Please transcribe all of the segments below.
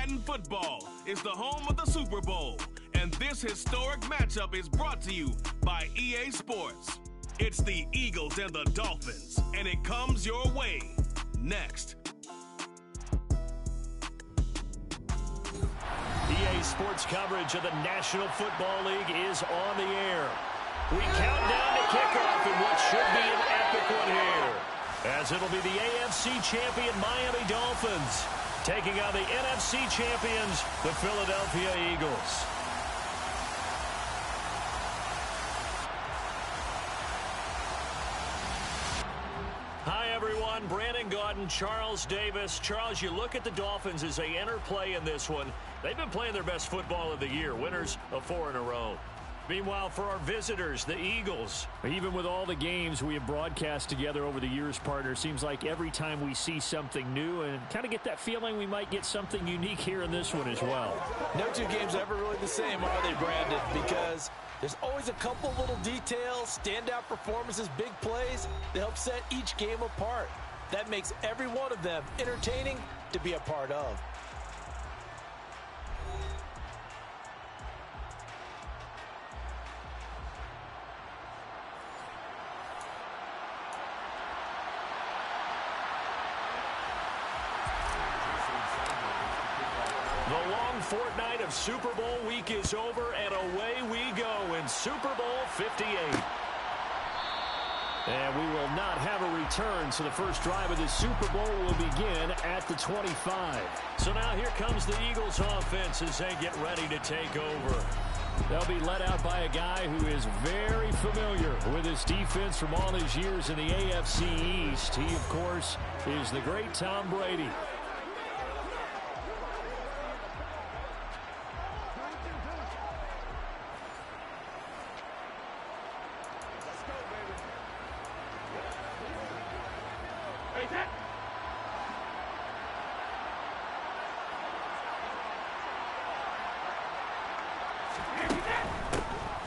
Madden football is the home of the Super Bowl, and this historic matchup is brought to you by EA Sports. It's the Eagles and the Dolphins, and it comes your way next. EA Sports coverage of the National Football League is on the air. We count down to kickoff in what should be an epic one here, as it'll be the AFC champion Miami Dolphins taking on the NFC champions, the Philadelphia Eagles. Hi, everyone. Brandon Gaudin, Charles Davis. Charles, you look at the Dolphins as they enter play in this one. They've been playing their best football of the year, winners of 4 in a row. Meanwhile, for our visitors, the Eagles, even with all the games we have broadcast together over the years, partner, seems like every time we see something new and kind of get that feeling we might get something unique here in this one as well. No two games are ever really the same, are they, Brandon? Because there's always a couple little details, standout performances, big plays that help set each game apart. That makes every one of them entertaining to be a part of. The long fortnight of Super Bowl week is over, and away we go in Super Bowl 58. And we will not have a return, so the first drive of this Super Bowl will begin at the 25. So now here comes the Eagles offense as they get ready to take over. They'll be led out by a guy who is very familiar with his defense from all his years in the AFC East. He, of course, is the great Tom Brady.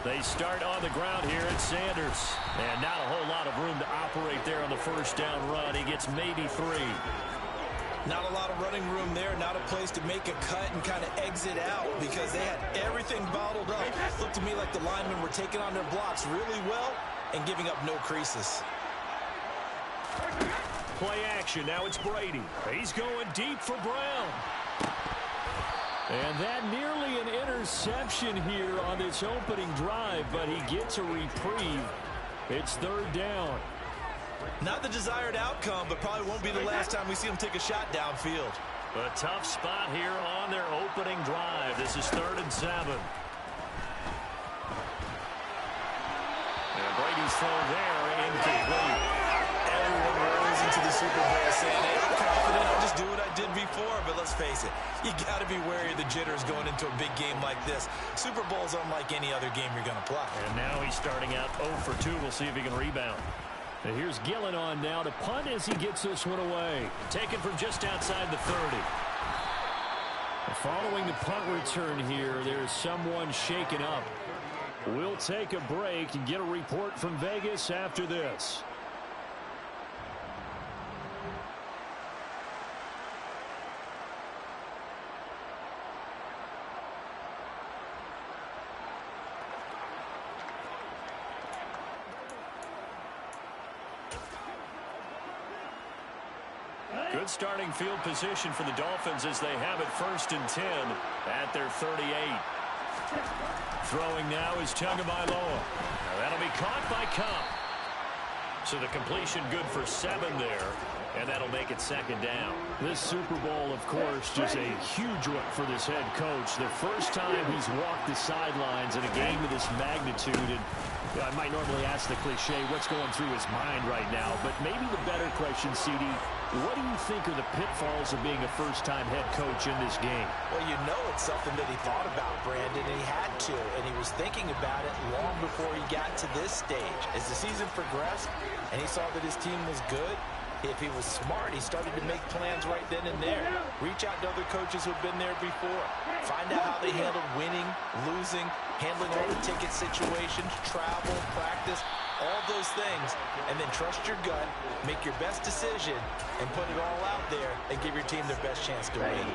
They start on the ground here at Sanders. And not a whole lot of room to operate there on the first down run. He gets maybe 3. Not a lot of running room there, not a place to make a cut and kind of exit out because they had everything bottled up. It looked to me like the linemen were taking on their blocks really well and giving up no creases. Play action. Now it's Brady. He's going deep for Brown. And that nearly an interception here on this opening drive, but he gets a reprieve. It's 3rd down. Not the desired outcome, but probably won't be the last time we see him take a shot downfield. A tough spot here on their opening drive. This is 3rd and 7. And Brady's throw there, incomplete. Everyone rolls into the Super Bowl saying, hey, I'm confident, I'll just do what I did before. But let's face it, you got to be wary of the jitters going into a big game like this. Super Bowl's unlike any other game you're going to play. And now he's starting out 0 for 2. We'll see if he can rebound. And here's Gillen on now to punt as he gets this one away. Taken from just outside the 30. Following the punt return here, there's someone shaken up. We'll take a break and get a report from Vegas after this. Good starting field position for the Dolphins as they have it 1st and 10 at their 38. Throwing now is Tagovailoa. Now that'll be caught by Cobb. So the completion good for 7 there, and that'll make it 2nd down. This Super Bowl, of course, just a huge one for this head coach. The first time he's walked the sidelines in a game of this magnitude. And I might normally ask the cliche, what's going through his mind right now? But maybe the better question, CD, what do you think are the pitfalls of being a first-time head coach in this game? Well, you know it's something that he thought about, Brandon, and he had to. And he was thinking about it long before he got to this stage. As the season progressed and he saw that his team was good, if he was smart, he started to make plans right then and there. Reach out to other coaches who've been there before. Find out how they handled winning, losing, handling all the ticket situations, travel, practice, all those things. And then trust your gut, make your best decision, and put it all out there and give your team their best chance to win.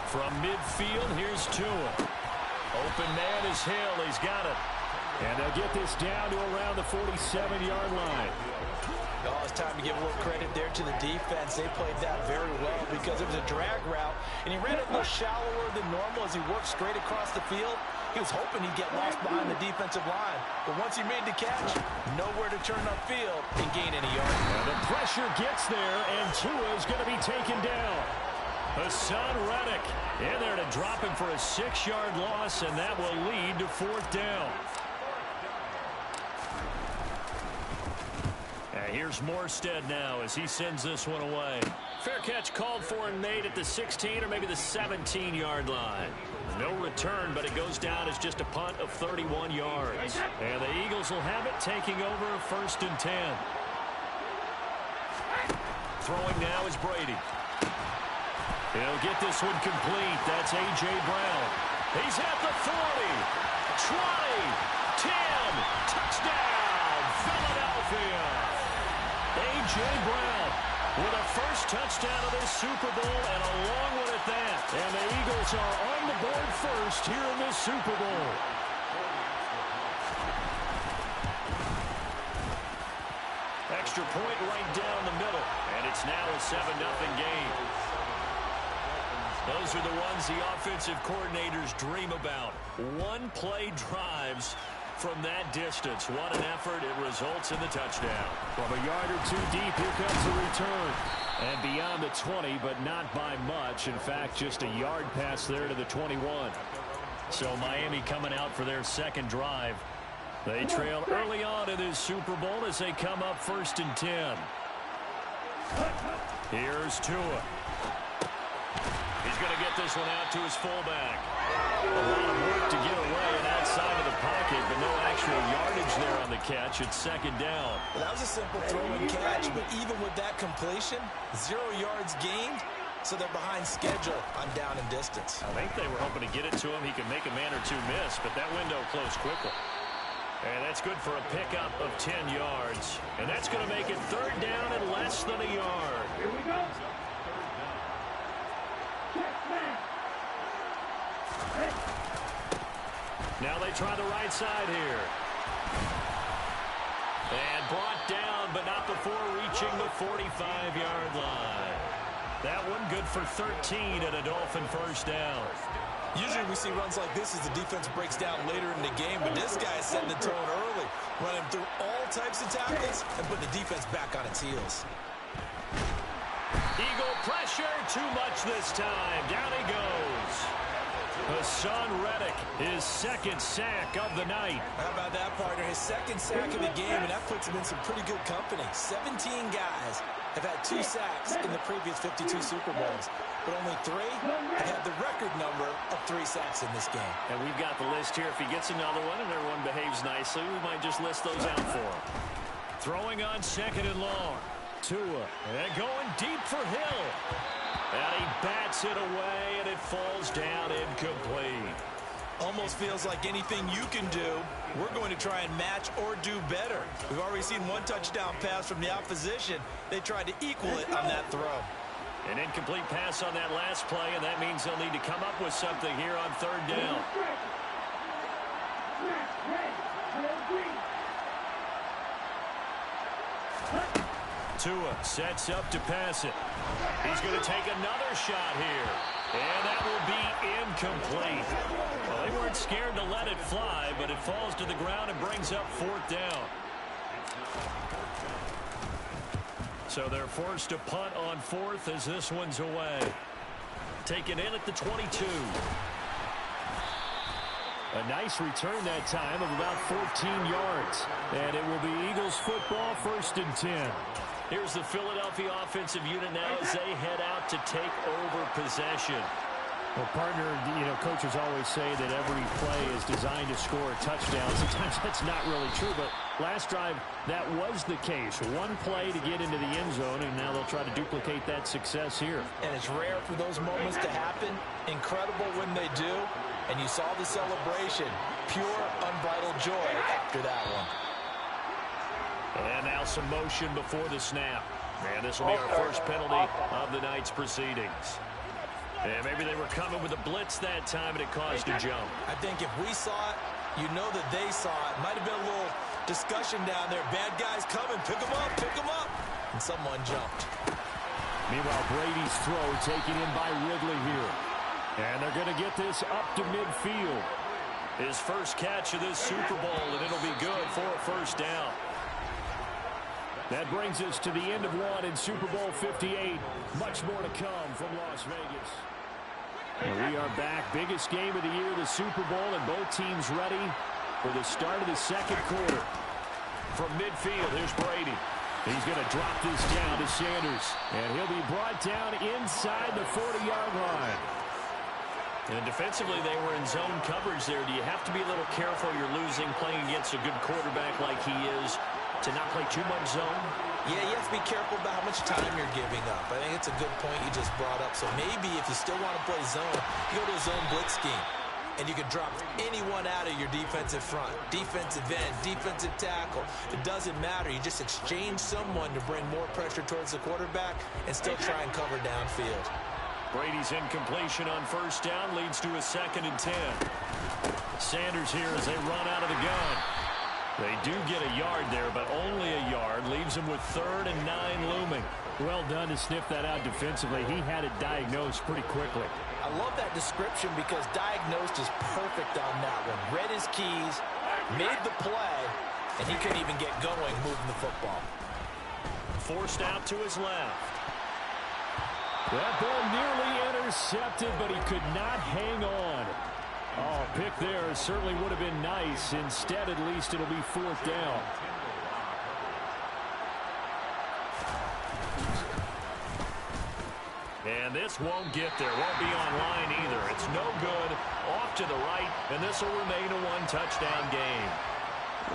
From midfield, here's Tua. Open man is Hill. He's got it. And they'll get this down to around the 47-yard line. Oh, it's time to give a little credit there to the defense. They played that very well because it was a drag route, and he ran it a little shallower than normal as he worked straight across the field. He was hoping he'd get lost behind the defensive line. But once he made the catch, nowhere to turn upfield and gain any yards. And the pressure gets there, and Tua is going to be taken down. Hassan Reddick in there to drop him for a 6-yard loss, and that will lead to 4th down. Here's Morstead now as he sends this one away. Fair catch called for and made at the 16 or maybe the 17-yard line. No return, but it goes down as just a punt of 31 yards. And the Eagles will have it, taking over 1st and 10. Throwing now is Brady. He'll get this one complete. That's A.J. Brown. He's at the 40, 20, 10, touchdown, Philadelphia. A.J. Brown with a first touchdown of this Super Bowl, and a long one at that. And the Eagles are on the board first here in this Super Bowl. Extra point right down the middle, and it's now a 7-0 game. Those are the ones the offensive coordinators dream about. One-play drives from that distance. What an effort. It results in the touchdown. From a yard or two deep, here comes the return. And beyond the 20, but not by much. In fact, just a yard pass there to the 21. So Miami coming out for their second drive. They trail early on in this Super Bowl as they come up 1st and 10. Here's Tua. He's going to get this one out to his fullback. A lot of work to get away and outside of the pocket, but no actual yardage there on the catch. It's 2nd down. Well, that was a simple throw and catch, but even with that completion, 0 yards gained, so they're behind schedule on down and distance. I think they were hoping to get it to him. He could make a man or two miss, but that window closed quickly. And that's good for a pickup of 10 yards. And that's going to make it 3rd down and less than a yard. Here we go. Now they try the right side here. And brought down, but not before reaching the 45-yard line. That one good for 13 and a Dolphin 1st down. Usually we see runs like this as the defense breaks down later in the game, but this guy is setting the tone early, running through all types of tackles and putting the defense back on its heels. Eagle pressure, too much this time. Down he goes. Hassan Reddick, his 2nd sack of the night. How about that, partner? His 2nd sack of the game, and that puts him in some pretty good company. 17 guys have had 2 sacks in the previous 52 Super Bowls, but only 3 have had the record number of 3 sacks in this game. And we've got the list here. If he gets another one and everyone behaves nicely, we might just list those out for him. Throwing on 2nd and long. Tua, and going deep for Hill. And he bats it away, and it falls down incomplete. Almost feels like anything you can do, we're going to try and match or do better. We've already seen 1 touchdown pass from the opposition. They tried to equal it on that throw. An incomplete pass on that last play, and that means they'll need to come up with something here on 3rd down. Tua sets up to pass it. He's going to take another shot here. And that will be incomplete. Well, they weren't scared to let it fly, but it falls to the ground and brings up 4th down. So they're forced to punt on 4th as this one's away. Taken in at the 22. A nice return that time of about 14 yards. And it will be Eagles football, 1st and 10. Here's the Philadelphia offensive unit now as they head out to take over possession. Well, partner, coaches always say that every play is designed to score a touchdown. Sometimes that's not really true, but last drive, that was the case. 1 play to get into the end zone, and now they'll try to duplicate that success here. And it's rare for those moments to happen. Incredible when they do. And you saw the celebration. Pure, unbridled joy after that one. And now some motion before the snap. And this will be our first penalty of the night's proceedings. And maybe they were coming with a blitz that time, and it caused a jump. I think if we saw it, you know that they saw it. Might have been a little discussion down there. Bad guys coming. Pick them up. Pick them up. And someone jumped. Meanwhile, Brady's throw taken in by Ridley here. And they're going to get this up to midfield. His first catch of this Super Bowl, and it'll be good for a first down. That brings us to the end of one in Super Bowl 58. Much more to come from Las Vegas. And we are back. Biggest game of the year, the Super Bowl, and both teams ready for the start of the second quarter. From midfield, here's Brady. He's going to drop this down to Sanders. And he'll be brought down inside the 40-yard line. And defensively, they were in zone coverage there. Do you have to be a little careful? You're losing, playing against a good quarterback like he is, to not play too much zone? Yeah, you have to be careful about how much time you're giving up. I think it's a good point you just brought up. So maybe if you still want to play zone, you go to a zone blitz scheme. And you can drop anyone out of your defensive front. Defensive end, defensive tackle. It doesn't matter. You just exchange someone to bring more pressure towards the quarterback and still try and cover downfield. Brady's incompletion on first down leads to a 2nd and 10. Sanders here as they run out of the gun. They do get a yard there, but only a yard. Leaves them with 3rd and 9 looming. Well done to sniff that out defensively. He had it diagnosed pretty quickly. I love that description because diagnosed is perfect on that one. Read his keys, made the play, and he couldn't even get going moving the football. Forced out to his left. That ball nearly intercepted, but he could not hang on. Oh, pick there certainly would have been nice. Instead, at least it'll be 4th down. And this won't get there. Won't be online either. It's no good. Off to the right, and this will remain a 1-touchdown game.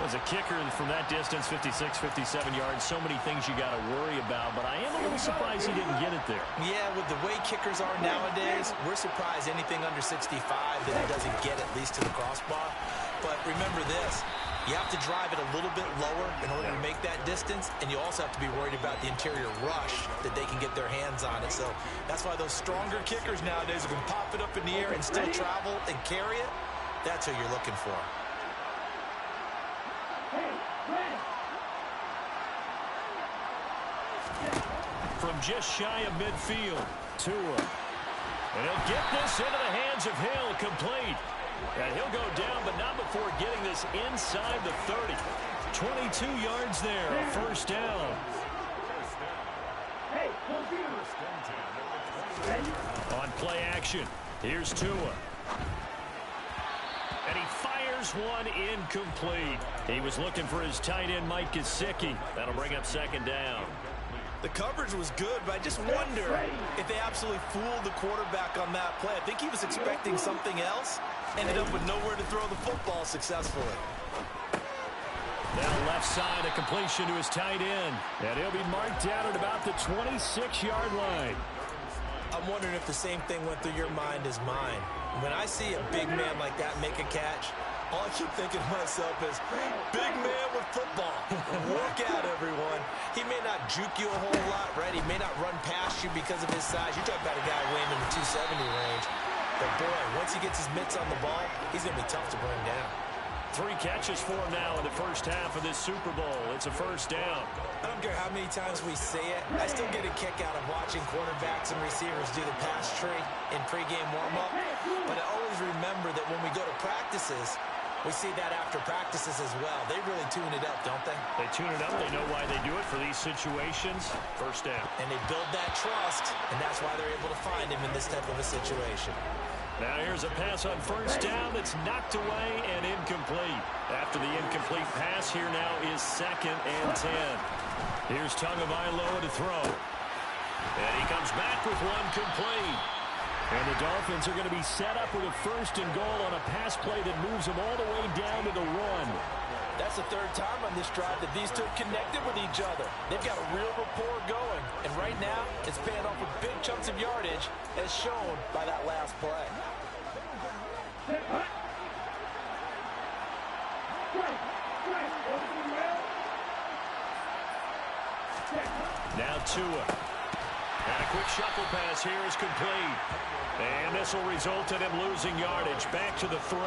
Was a kicker from that distance, 56, 57 yards. So many things you got to worry about, but I am a little surprised he didn't get it there. Yeah, with the way kickers are nowadays, we're surprised anything under 65 that he doesn't get at least to the crossbar. But remember this, you have to drive it a little bit lower in order to make that distance, and you also have to be worried about the interior rush that they can get their hands on it. So that's why those stronger kickers nowadays who can pop it up in the air and still travel and carry it, that's who you're looking for. From just shy of midfield, Tua. And he'll get this into the hands of Hill, complete. And he'll go down, but not before getting this inside the 30. 22 yards there, a first down. On play action, here's Tua. And he fires one incomplete. He was looking for his tight end, Mike Gesicki. That'll bring up 2nd down. The coverage was good, but I just wonder if they absolutely fooled the quarterback on that play. I think he was expecting something else. Ended up with nowhere to throw the football successfully. Now left side, a completion to his tight end. And he'll be marked down at about the 26-yard line. I'm wondering if the same thing went through your mind as mine. When I see a big man like that make a catch, all I keep thinking to myself is, big man with football. Work out, everyone. He may not juke you a whole lot, right? He may not run past you because of his size. You're talking about a guy weighing in the 270 range. But, boy, once he gets his mitts on the ball, he's going to be tough to bring down. 3 catches for him now in the first half of this Super Bowl. It's a first down. I don't care how many times we say it. I still get a kick out of watching quarterbacks and receivers do the pass tree in pregame warm-up. But I always remember that when we go to practices, we see that after practices as well. They really tune it up, don't they? They tune it up. They know why they do it for these situations. First down. And they build that trust, and that's why they're able to find him in this type of a situation. Now here's a pass on first down that's knocked away and incomplete. After the incomplete pass, here now is 2nd and 10. Here's Tagovailoa to throw. And he comes back with one complete. And the Dolphins are going to be set up with a 1st and goal on a pass play that moves them all the way down to the 1. That's the 3rd time on this drive that these two connected with each other. They've got a real rapport going. And right now, it's paying off with big chunks of yardage, as shown by that last play. Now Tua. And a quick shuffle pass here is complete. And this will result in him losing yardage. Back to the 3.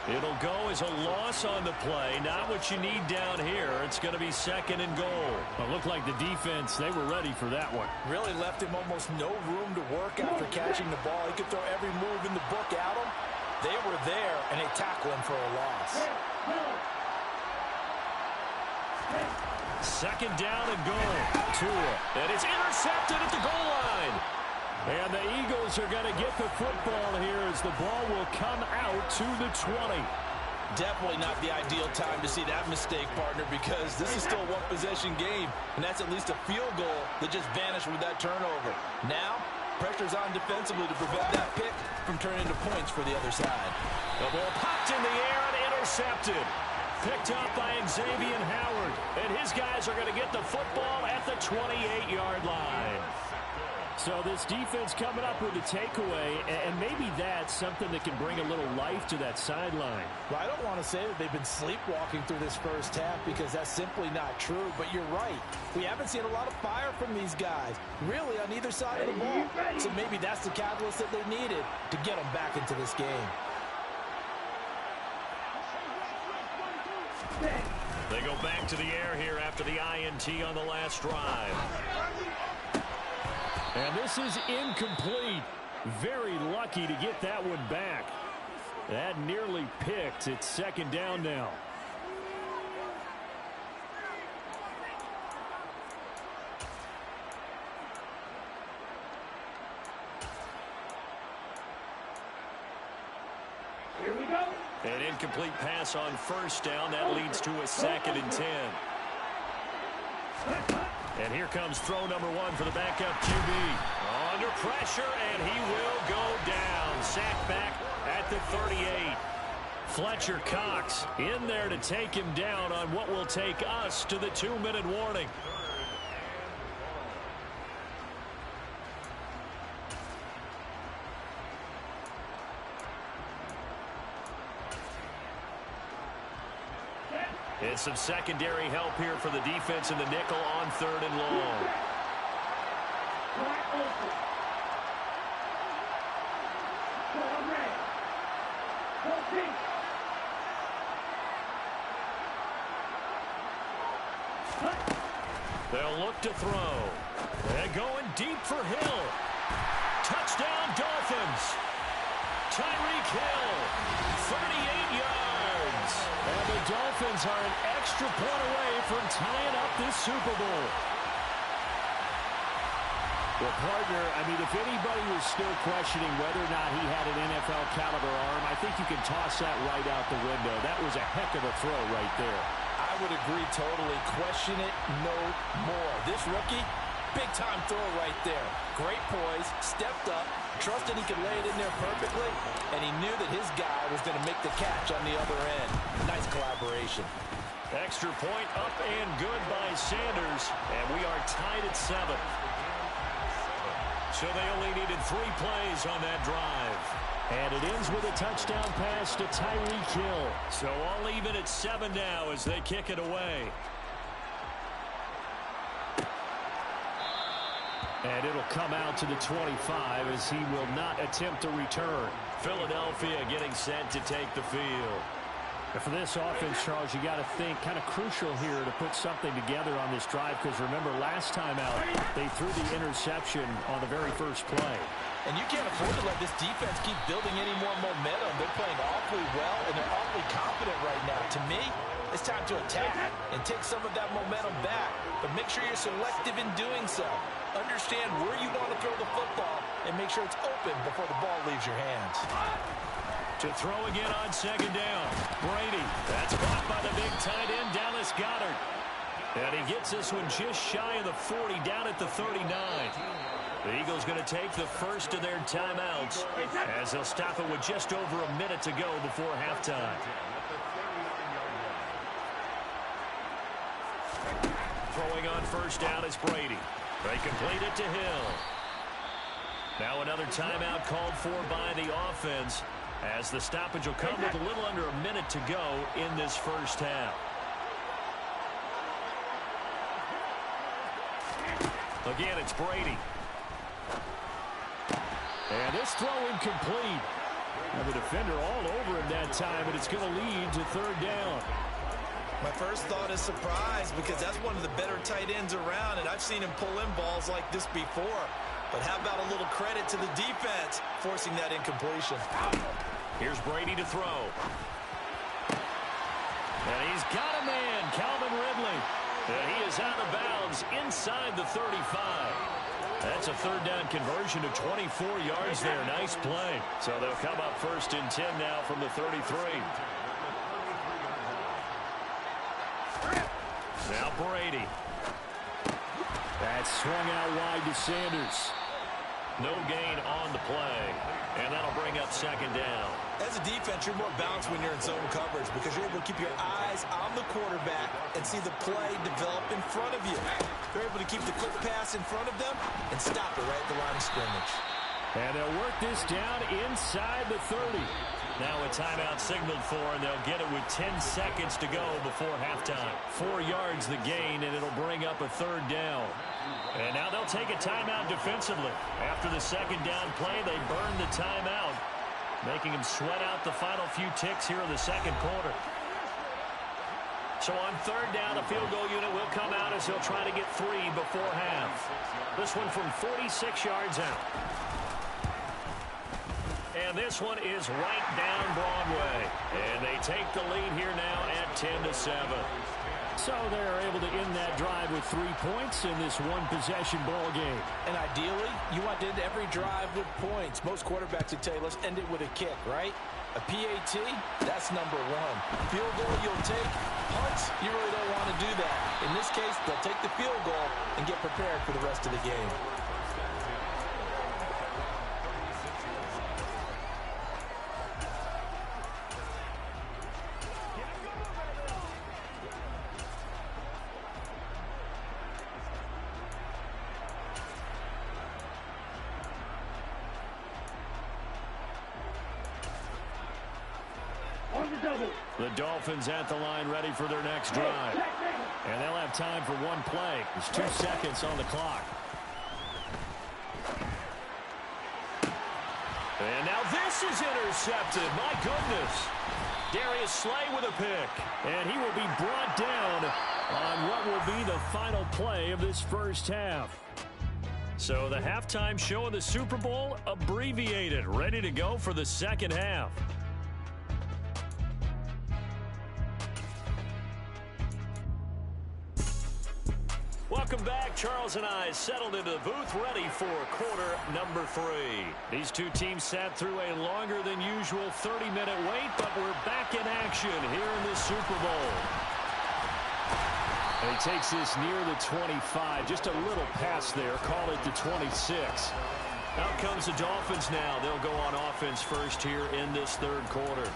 It'll go as a loss on the play. Not what you need down here. It's going to be 2nd and goal. Well, it looked like the defense, they were ready for that one. Really left him almost no room to work after catching the ball. He could throw every move in the book at him. They were there, and they tackled him for a loss. 2nd down and goal. Tua. And it's intercepted at the goal line. And the Eagles are going to get the football here as the ball will come out to the 20. Definitely not the ideal time to see that mistake, partner, because this is still a one-possession game, and that's at least a field goal that just vanished with that turnover. Now, pressure's on defensively to prevent that pick from turning into points for the other side. The ball popped in the air and intercepted. Picked up by Xavier Howard, and his guys are going to get the football at the 28-yard line. So this defense coming up with a takeaway, and maybe that's something that can bring a little life to that sideline. Well, I don't want to say that they've been sleepwalking through this first half because that's simply not true, but you're right. We haven't seen a lot of fire from these guys, really on either side of the ball. So maybe that's the catalyst that they needed to get them back into this game. They go back to the air here after the INT on the last drive. And this is incomplete. Very lucky to get that one back. That nearly picked. It's 2nd down now. Here we go. An incomplete pass on 1st down. That leads to a 2nd and 10. And here comes throw number 1 for the backup QB. Under pressure, and he will go down. Sacked back at the 38. Fletcher Cox in there to take him down on what will take us to the 2-minute warning. It's some secondary help here for the defense in the nickel on 3rd and long. They'll look to throw. They're going deep for Hill. Touchdown, Dolphins. Tyreek Hill, 38 yards. And the Dolphins are an extra point away from tying up this Super Bowl. Well, partner, I mean, if anybody was still questioning whether or not he had an NFL caliber arm, I think you can toss that right out the window. That was a heck of a throw right there. I would agree totally. Question it no more. This rookie, big-time throw right there. Great poise, stepped up, trusted he could lay it in there perfectly, and he knew that his guy was going to make the catch on the other end. Nice collaboration. Extra point up and good by Sanders, and we are tied at 7. So they only needed 3 plays on that drive. And it ends with a touchdown pass to Tyreek Hill. So all even at 7 now as they kick it away. And it'll come out to the 25 as he will not attempt a return. Philadelphia getting set to take the field. And for this offense, Charles, you got to think kind of crucial here to put something together on this drive, because remember last time out they threw the interception on the very first play. And you can't afford to let this defense keep building any more momentum. They're playing awfully well, and they're awfully confident right now. To me, it's time to attack and take some of that momentum back. But make sure you're selective in doing so. Understand where you want to throw the football and make sure it's open before the ball leaves your hands. To throw again on 2nd down. Brady. That's caught by the big tight end, Dallas Goedert. And he gets this one just shy of the 40, down at the 39. The Eagles going to take the first of their timeouts as they'll stop it with just over a minute to go before halftime. Throwing on 1st down is Brady. They complete it to Hill. Now another timeout called for by the offense, as the stoppage will come with a little under a minute to go in this first half. Again, it's Brady. And this throw incomplete. Now the defender all over him that time, and it's going to lead to third down. My first thought is surprise, because that's one of the better tight ends around, and I've seen him pull in balls like this before. But how about a little credit to the defense forcing that incompletion? Here's Brady to throw. And he's got a man, Calvin Ridley. And he is out of bounds inside the 35. That's a third down conversion of 24 yards there. Nice play. So they'll come up first and 10 now from the 33. Now Brady. That's swung out wide to Sanders. No gain on the play. And that'll bring up second down. As a defense, you're more balanced when you're in zone coverage because you're able to keep your eyes on the quarterback and see the play develop in front of you. You're able to keep the quick pass in front of them and stop it right at the line of scrimmage. And they'll work this down inside the 30. Now a timeout signaled for, and they'll get it with 10 seconds to go before halftime. 4 yards the gain, and it'll bring up a third down. And now they'll take a timeout defensively. After the second down play, they burn the timeout, making them sweat out the final few ticks here in the second quarter. So on third down, the field goal unit will come out as they'll try to get 3 before half. This one from 46 yards out. And this one is right down Broadway. And they take the lead here now at 10-7. So they're able to end that drive with 3 points in this one-possession ball game. And ideally, you want to end every drive with points. Most quarterbacks would tell you, let's end it with a kick, right? A PAT, that's number 1. Field goal you'll take. Punts, you really don't want to do that. In this case, they'll take the field goal and get prepared for the rest of the game. The Dolphins at the line ready for their next drive. And they'll have time for one play. There's 2 seconds on the clock. And now this is intercepted. My goodness. Darius Slay with a pick. And he will be brought down on what will be the final play of this first half. So the halftime show of the Super Bowl abbreviated, ready to go for the second half. Welcome back. Charles and I settled into the booth, ready for quarter number 3. These two teams sat through a longer than usual 30-minute wait, but we're back in action here in the Super Bowl. And he takes this near the 25, just a little pass there, call it the 26. Out comes the Dolphins now. They'll go on offense first here in this third quarter.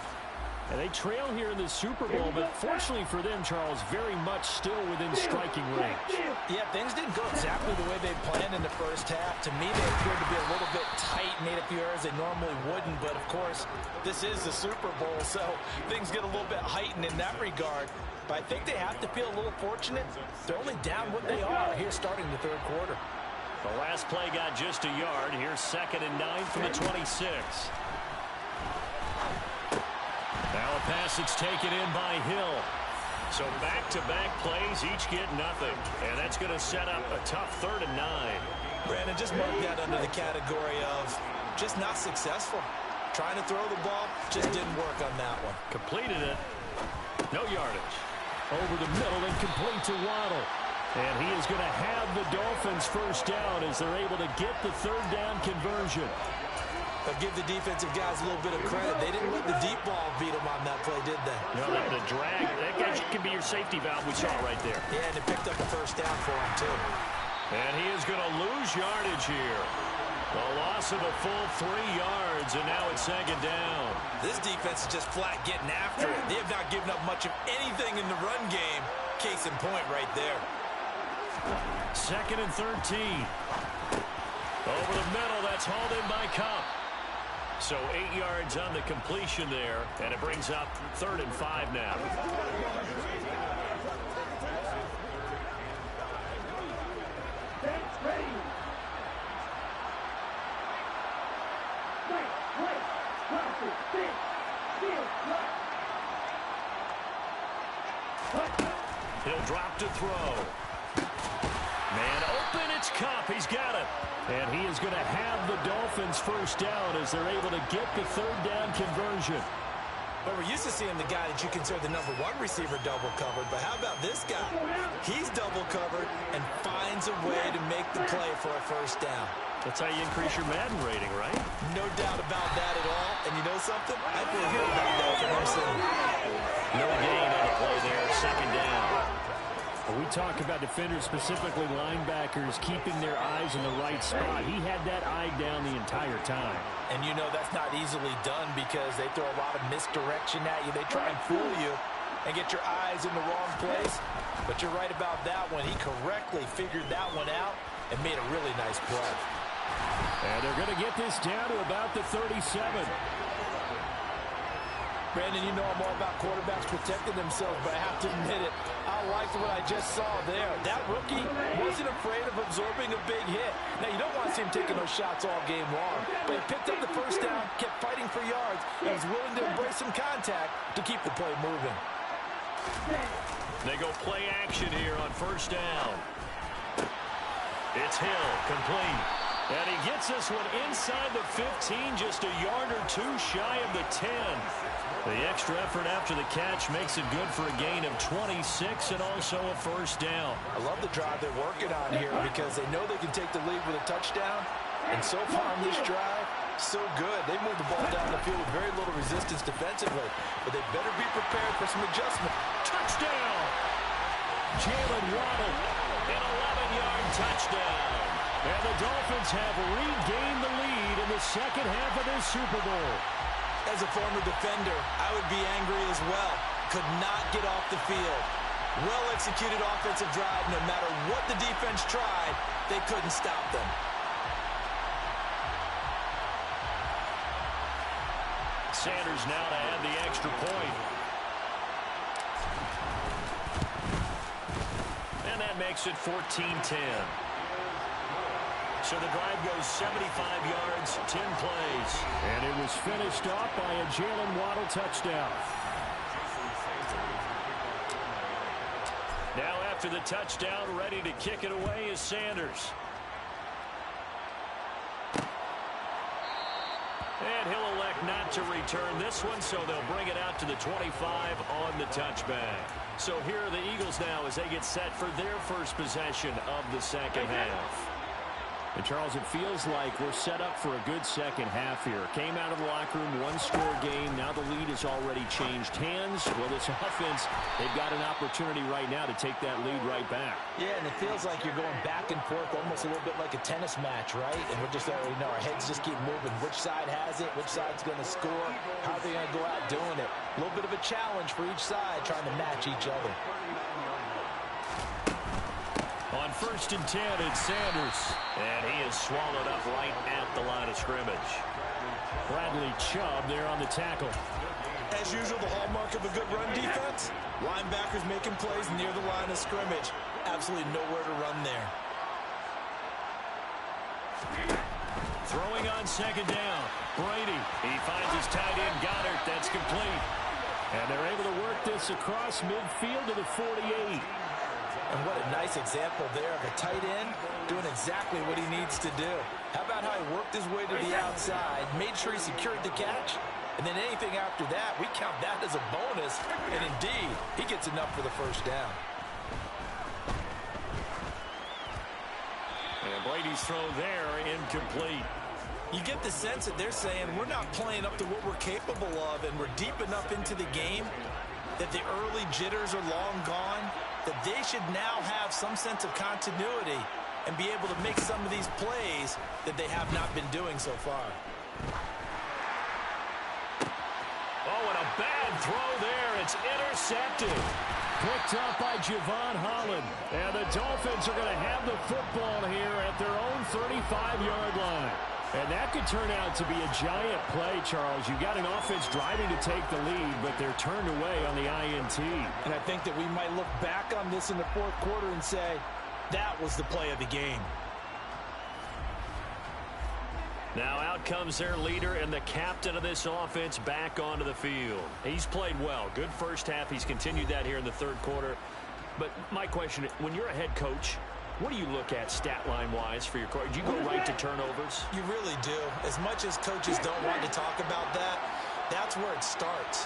And they trail here in the Super Bowl, but fortunately for them, Charles, very much still within striking range. Yeah, things didn't go exactly the way they planned in the first half. To me, they appeared to be a little bit tight, made a few errors they normally wouldn't. But, of course, this is the Super Bowl, so things get a little bit heightened in that regard. But I think they have to feel a little fortunate. They're only down what they are here starting the third quarter. The last play got just a yard. Here's 2nd and 9 from the 26. Now a pass that's taken in by Hill. So back-to-back plays, each get nothing. And that's going to set up a tough 3rd and 9. Brandon, just mark that under the category of just not successful. Trying to throw the ball, just didn't work on that one. Completed it. No yardage. Over the middle and complete to Waddle. And he is going to have the Dolphins first down as they're able to get the 3rd down conversion. But give the defensive guys a little bit of credit. They didn't let the deep ball beat them on that play, did they? No, the drag, that can be your safety valve we saw right there. Yeah, and it picked up a first down for him, too. And he is going to lose yardage here. A loss of a full 3 yards, and now it's 2nd down. This defense is just flat getting after it. They have not given up much of anything in the run game. Case in point right there. 2nd and 13. Over the middle, that's hauled in by Cup. So 8 yards on the completion there, and it brings up 3rd and 5 now. He'll drop to throw. Man open, it's Cup. He's got it. And he is going to have the Dolphins first down as they're able to get the third down conversion. Well, we're used to seeing the guy that you consider the number one receiver double covered, but how about this guy? He's double covered and finds a way to make the play for a first down. That's how you increase your Madden rating, right? No doubt about that at all. And you know something? I feel good about that from him soon. No gain on the play there, second down. When we talk about defenders, specifically linebackers, keeping their eyes in the right spot. He had that eye down the entire time. And you know that's not easily done because they throw a lot of misdirection at you. They try and fool you and get your eyes in the wrong place. But you're right about that one. He correctly figured that one out and made a really nice play. And they're going to get this down to about the 37. Brandon, you know I'm all about quarterbacks protecting themselves, but I have to admit it. I liked what I just saw there. That rookie wasn't afraid of absorbing a big hit. Now, you don't want to see him taking those shots all game long, but he picked up the first down, kept fighting for yards, and was willing to embrace some contact to keep the play moving. They go play action here on first down. It's Hill, complete. And he gets this one inside the 15, just a yard or two shy of the 10. The extra effort after the catch makes it good for a gain of 26 and also a first down. I love the drive they're working on here because they know they can take the lead with a touchdown. And so far on this drive, so good. They moved the ball down the field with very little resistance defensively. But they better be prepared for some adjustment. Touchdown! Jalen Waddle, an 11-yard touchdown. And the Dolphins have regained the lead in the second half of this Super Bowl. As a former defender, I would be angry as well. Could not get off the field. Well-executed offensive drive. No matter what the defense tried, they couldn't stop them. Sanders now to add the extra point. And that makes it 14-10. So the drive goes 75 yards, 10 plays. And it was finished off by a Jalen Waddle touchdown. Now after the touchdown, ready to kick it away is Sanders. And he'll elect not to return this one, so they'll bring it out to the 25 on the touchback. So here are the Eagles now as they get set for their first possession of the second half. And, Charles, it feels like we're set up for a good second half here. Came out of the locker room, one-score game. Now the lead has already changed hands. Well, this offense, they've got an opportunity right now to take that lead right back. Yeah, and it feels like you're going back and forth almost a little bit like a tennis match, right? And we're just already know our heads just keep moving. Which side has it? Which side's going to score? How are they going to go out doing it? A little bit of a challenge for each side trying to match each other. On 1st and 10, it's Sanders. And he is swallowed up right at the line of scrimmage. Bradley Chubb there on the tackle. As usual, the hallmark of a good run defense, linebackers making plays near the line of scrimmage. Absolutely nowhere to run there. Throwing on second down. Brady. He finds his tight end, Goddard. That's complete. And they're able to work this across midfield to the 48. And what a nice example there of a tight end doing exactly what he needs to do. How about how he worked his way to the outside, made sure he secured the catch, and then anything after that, we count that as a bonus. And indeed, he gets enough for the first down. And Brady's throw there, incomplete. You get the sense that they're saying we're not playing up to what we're capable of, and we're deep enough into the game that the early jitters are long gone, that they should now have some sense of continuity and be able to make some of these plays that they have not been doing so far. Oh, and a bad throw there. It's intercepted. Picked up by Javon Holland. And the Dolphins are going to have the football here at their own 35-yard line. And that could turn out to be a giant play, Charles. You got an offense driving to take the lead, but they're turned away on the INT. And I think that we might look back on this in the fourth quarter and say, that was the play of the game. Now out comes their leader and the captain of this offense back onto the field. He's played well. Good first half. He's continued that here in the third quarter. But my question, when you're a head coach, what do you look at stat line-wise for your coach? Do you go right to turnovers? You really do. As much as coaches don't want to talk about that, that's where it starts.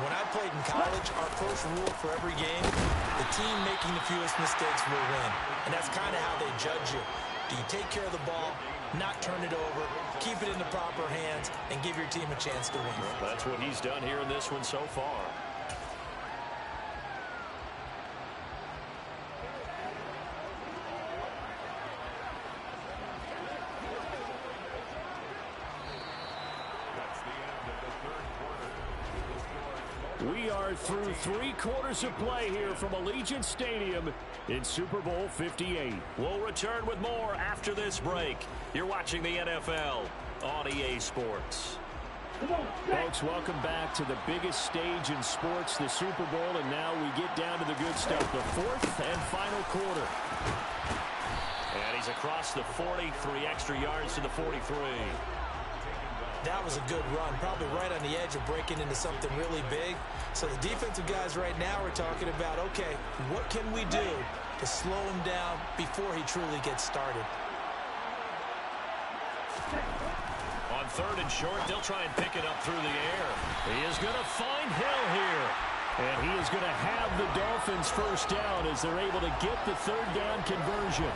When I played in college, our first rule for every game, the team making the fewest mistakes will win. And that's kind of how they judge you. Do you take care of the ball, not turn it over, keep it in the proper hands, and give your team a chance to win? That's what he's done here in this one so far. We are through 3 quarters of play here from Allegiant Stadium in Super Bowl 58. We'll return with more after this break. You're watching the NFL on EA Sports. Folks, welcome back to the biggest stage in sports, the Super Bowl, and now we get down to the good stuff, the 4th and final quarter. And he's across the 40, 3 extra yards to the 43. That was a good run, probably right on the edge of breaking into something really big. So the defensive guys right now are talking about, okay, what can we do to slow him down before he truly gets started? On 3rd and short, they'll try and pick it up through the air. He is going to find Hill here. And he is going to have the Dolphins first down as they're able to get the 3rd down conversion.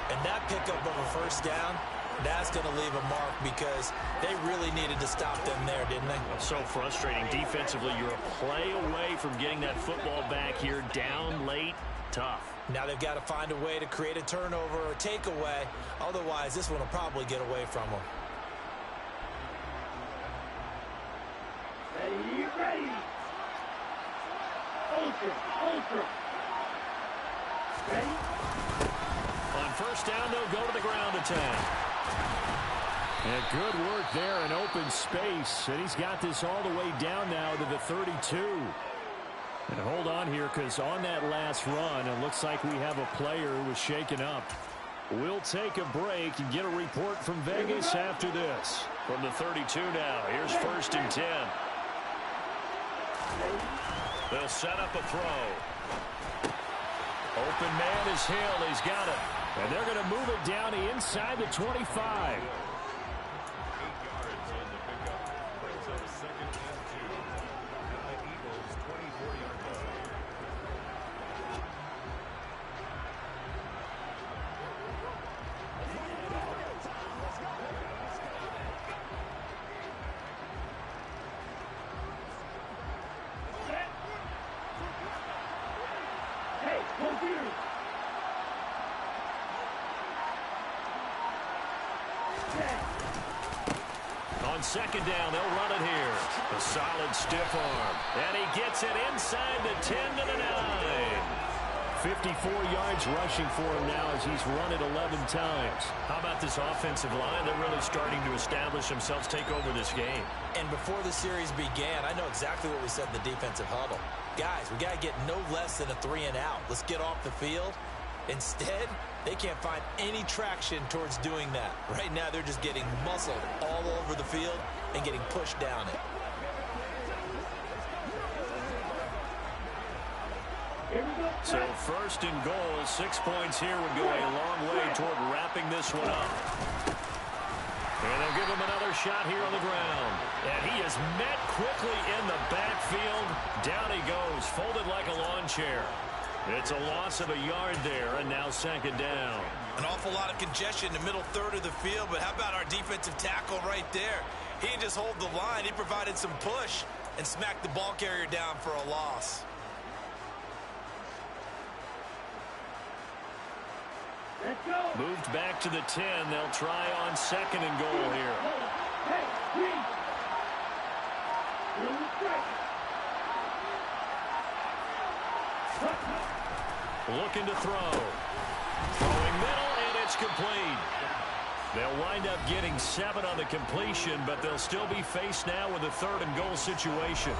And that pickup of a first down, that's going to leave a mark because they really needed to stop them there, didn't they? So frustrating defensively. You're a play away from getting that football back here. Down late, tough. Now they've got to find a way to create a turnover or takeaway. Otherwise, this one will probably get away from them. Ready. Ultra. Ready? On first down, they'll go to the ground attack. And good work there in open space. And he's got this all the way down now to the 32. And hold on here, because on that last run, it looks like we have a player who was shaken up. We'll take a break and get a report from Vegas after this. From the 32 now, here's 1st and 10. They'll set up a throw. Open man is Hill. He's got it. And they're going to move it down to inside the 25. On 2nd down, they'll run it here. A solid stiff arm. And he gets it inside the 10 to the 9. 54 yards rushing for him now as he's run it 11 times. How about this offensive line? They're really starting to establish themselves, take over this game. And before the series began, I know exactly what we said in the defensive huddle. Guys, we got to get no less than a 3 and out. Let's get off the field. Instead, they can't find any traction towards doing that. Right now, they're just getting muscled all over the field and getting pushed down it. So 1st and goal, 6 points here would go a long way toward wrapping this one up. And they'll give him another shot here on the ground. And he is met quickly in the backfield. Down he goes, folded like a lawn chair. It's a loss of a yard there, and now 2nd down. An awful lot of congestion in the middle 3rd of the field, but how about our defensive tackle right there? He didn't just hold the line. He provided some push and smacked the ball carrier down for a loss. Let's go. Moved back to the 10. They'll try on 2nd and goal here. Hey, green. Looking to throw. Throwing middle, and it's complete. They'll wind up getting 7 on the completion, but they'll still be faced now with a 3rd and goal situation.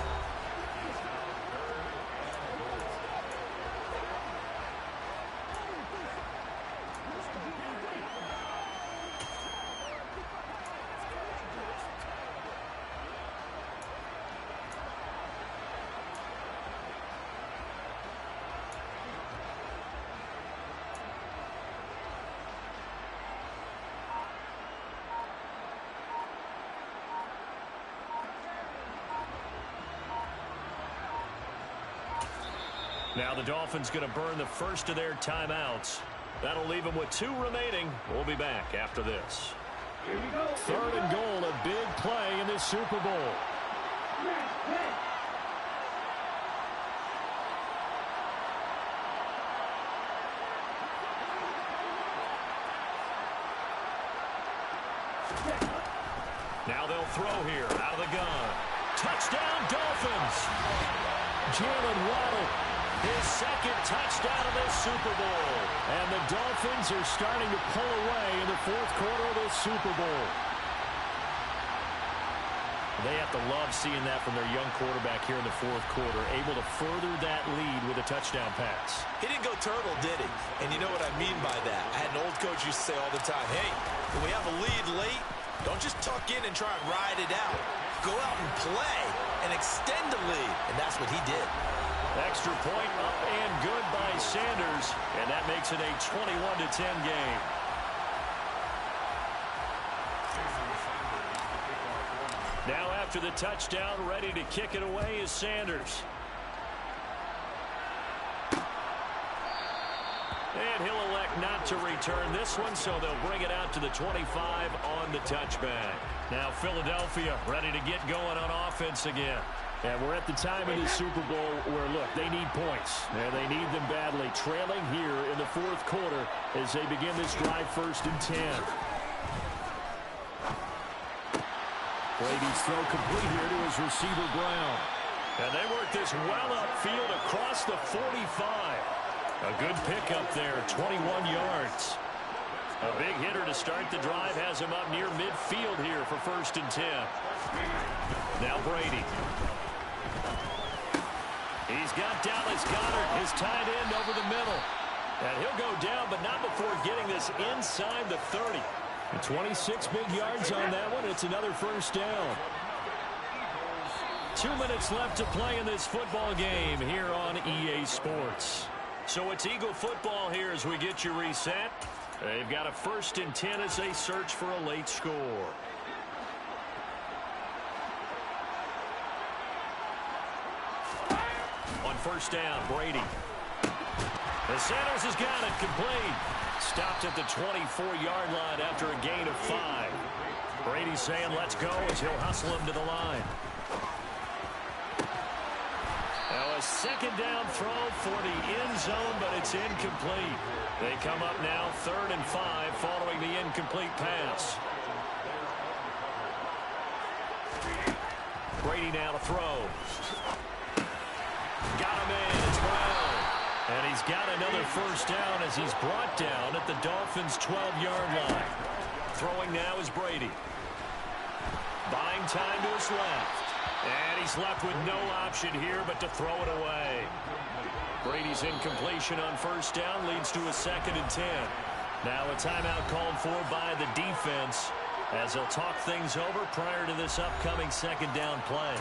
Now the Dolphins going to burn the first of their timeouts. That'll leave them with 2 remaining. We'll be back after this. Here we go. 3rd and goal, a big play in this Super Bowl. Now they'll throw here out of the gun. Touchdown, Dolphins. Jalen Waddle, his 2nd touchdown of this Super Bowl. And the Dolphins are starting to pull away in the 4th quarter of this Super Bowl. They have to love seeing that from their young quarterback here in the 4th quarter, able to further that lead with a touchdown pass. He didn't go turtle, did he? And you know what I mean by that. I had an old coach used to say all the time, hey, when we have a lead late, don't just tuck in and try and ride it out. Go out and play and extend the lead. And that's what he did. Extra point up and good by Sanders. And that makes it a 21-10 game. Now after the touchdown, ready to kick it away is Sanders. And he'll elect not to return this one, so they'll bring it out to the 25 on the touchback. Now Philadelphia ready to get going on offense again. And we're at the time of the Super Bowl where, look, they need points. And they need them badly. Trailing here in the 4th quarter as they begin this drive 1st and 10. Brady's throw complete here to his receiver, Brown. And they work this well upfield across the 45. A good pickup there, 21 yards. A big hitter to start the drive has him up near midfield here for 1st and 10. Now Brady. He's got Dallas Goedert, his tight end, over the middle. And he'll go down, but not before getting this inside the 30. 26 big yards on that one. It's another 1st down. 2 minutes left to play in this football game here on EA Sports. So it's Eagle football here as we get you reset. They've got a 1st and 10 as they search for a late score. On 1st down, Brady. And Sanders has got it complete. Stopped at the 24-yard line after a gain of 5. Brady saying let's go as he'll hustle him to the line. Now a 2nd down throw for the end zone, but it's incomplete. They come up now 3rd and 5 following the incomplete pass. Brady now to throw. Got him in. It's Brown. And he's got another 1st down as he's brought down at the Dolphins' 12-yard line. Throwing now is Brady. Buying time to his left. And he's left with no option here but to throw it away. Brady's incompletion on 1st down leads to a 2nd and 10. Now a timeout called for by the defense as they'll talk things over prior to this upcoming 2nd down play.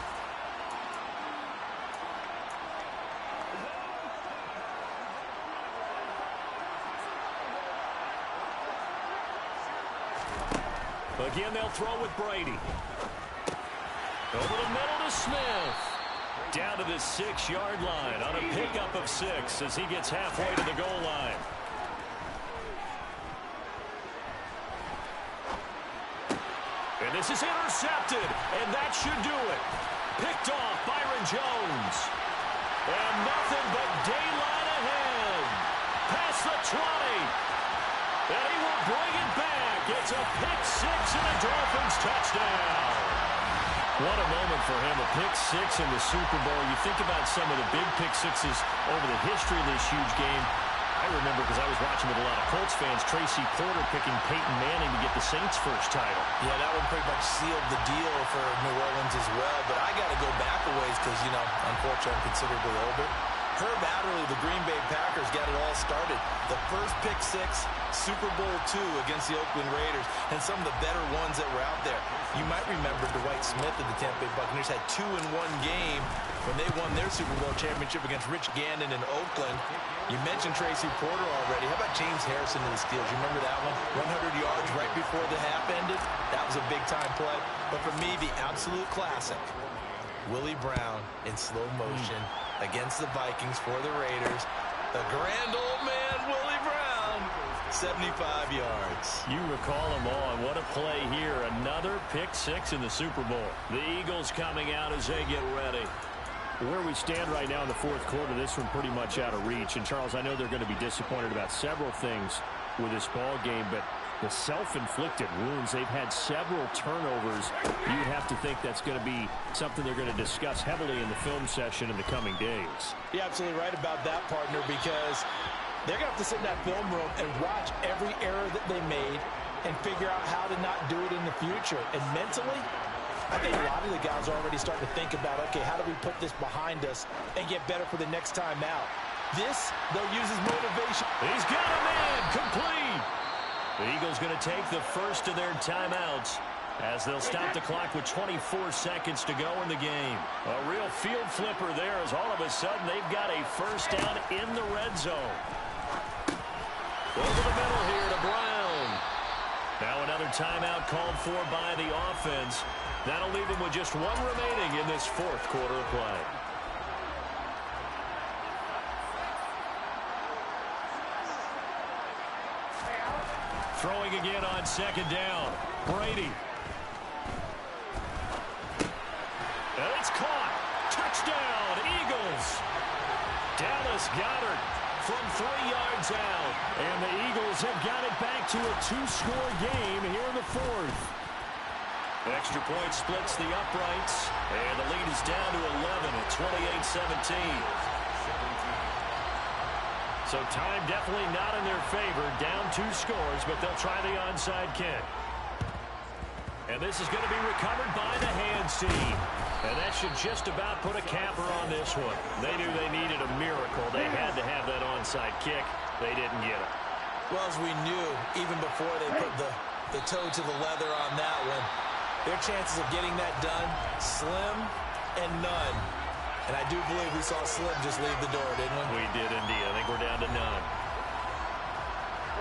Again, they'll throw with Brady. Over the middle to Smith. Down to the 6-yard line on a pickup of 6 as he gets halfway to the goal line. And this is intercepted, and that should do it. Picked off Byron Jones. And nothing but daylight ahead. Past the 20. And he will bring it back. It's a pick 6 and a Dolphins touchdown. What a moment for him, a pick 6 in the Super Bowl. You think about some of the big pick 6s over the history of this huge game. I remember because I was watching with a lot of Colts fans, Tracy Porter picking Peyton Manning to get the Saints' first title. Yeah, that one pretty much sealed the deal for New Orleans as well. But I got to go back a ways because, you know, unfortunately I'm considerably older. Herb Adderley, the Green Bay Packers, got it all started. The first pick 6, Super Bowl II against the Oakland Raiders, and some of the better ones that were out there. You might remember Dwight Smith of the Tampa Bay Buccaneers had 2 in one game when they won their Super Bowl championship against Rich Gannon in Oakland. You mentioned Tracy Porter already. How about James Harrison in the Steelers? You remember that one? 100 yards right before the half ended. That was a big-time play. But for me, the absolute classic, Willie Brown in slow motion against the Vikings for the Raiders. The grand old man, Willie Brown, 75 yards. You recall them on. What a play here. Another pick six in the Super Bowl. The Eagles coming out as they get ready. Where we stand right now in the fourth quarter, this one pretty much out of reach. And, Charles, I know they're going to be disappointed about several things with this ball game, but the self-inflicted wounds, they've had several turnovers. You'd have to think that's going to be something they're going to discuss heavily in the film session in the coming days. You're absolutely right about that, partner, because they're going to have to sit in that film room and watch every error that they made and figure out how to not do it in the future. And mentally, I think a lot of the guys are already starting to think about, okay, how do we put this behind us and get better for the next time out? This, they'll use as motivation. He's got a man complete. The Eagles going to take the first of their timeouts as they'll stop the clock with 24 seconds to go in the game. A real field flipper there as all of a sudden they've got a first down in the red zone. Over the middle here to Brown. Now another timeout called for by the offense. That'll leave them with just one remaining in this fourth quarter of play. Throwing again on second down. Brady. And it's caught. Touchdown, Eagles. Dallas Goedert from 3 yards out. And the Eagles have got it back to a two-score game here in the fourth. Extra point splits the uprights. And the lead is down to 11 at 28-17. So time definitely not in their favor. Down 2 scores, but they'll try the onside kick. And this is going to be recovered by the hands team. And that should just about put a capper on this one. They knew they needed a miracle. They had to have that onside kick. They didn't get it. Well, as we knew, even before they put the toe to the leather on that one, their chances of getting that done, slim and none. And I do believe we saw Slim just leave the door, didn't we? We did indeed. I think we're down to none.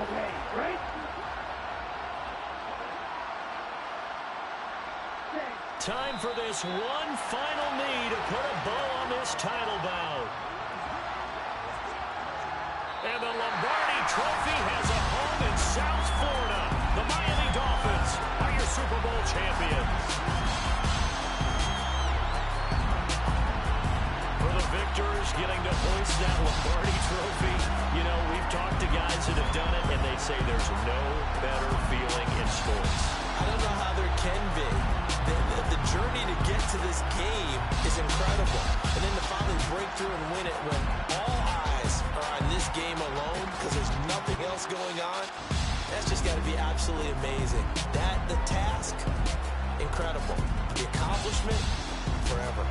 Okay, right? Time for this one final knee to put a bow on this title bout. And the Lombardi Trophy has a home in South Florida. The Miami Dolphins are your Super Bowl champions. For the victors getting to hoist that Lombardi Trophy, you know, we've talked to guys that have done it, and they say there's no better feeling in sports. I don't know how there can be. The journey to get to this game is incredible. And then to finally break through and win it when all eyes are on this game alone because there's nothing else going on, that's just got to be absolutely amazing. The task, incredible. The accomplishment, forever.